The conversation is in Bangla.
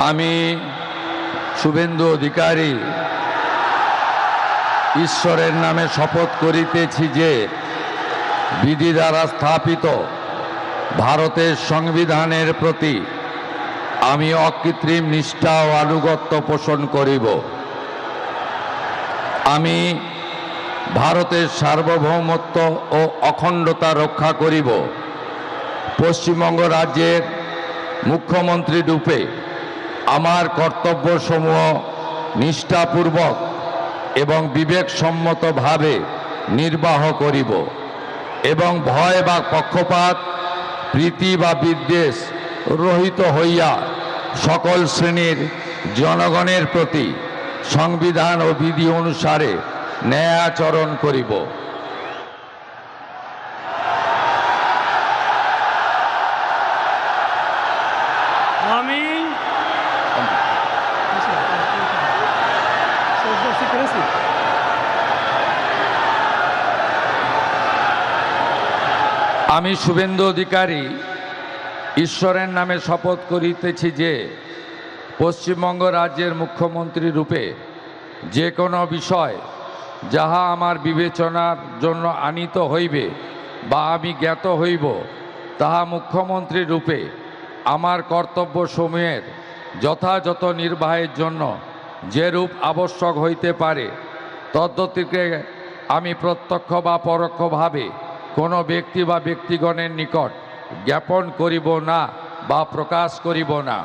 আমি শুভেন্দু অধিকারী ঈশ্বরের নামে শপথ করিতেছি যে বিধি দ্বারা স্থাপিত ভারতের সংবিধানের প্রতি আমি অকৃত্রিম নিষ্ঠা ও আনুগত্য পোষণ করিব। আমি ভারতের সার্বভৌমত্ব ও অখণ্ডতা রক্ষা করিব। পশ্চিমবঙ্গ রাজ্যের মুখ্যমন্ত্রী রূপে আমার কর্তব্যসমূহ নিষ্ঠাপূর্বক এবং বিবেকসম্মতভাবে নির্বাহ করিব এবং ভয় বা পক্ষপাত প্রীতি বা বিদ্বেষ রহিত হইয়া সকল শ্রেণীর জনগণের প্রতি সংবিধান ও বিধি অনুসারে ন্যায় আচরণ করিব। আমি শুভেন্দু অধিকারী ঈশ্বরের নামে শপথ করিতেছি যে পশ্চিমবঙ্গ রাজ্যের মুখ্যমন্ত্রী রূপে যে কোনো বিষয় যাহা আমার বিবেচনার জন্য আনীত হইবে বা আমি জ্ঞাত হইব, তাহা মুখ্যমন্ত্রী রূপে আমার কর্তব্যসমূহের যথাযথ নির্বাহের জন্য যেরূপ আবশ্যক হইতে পারে তদ্গতিকে আমি প্রত্যক্ষ বা পরোক্ষভাবে কোনো ব্যক্তি বা ব্যক্তিগণের নিকট জ্ঞাপন করিব না বা প্রকাশ করিব না।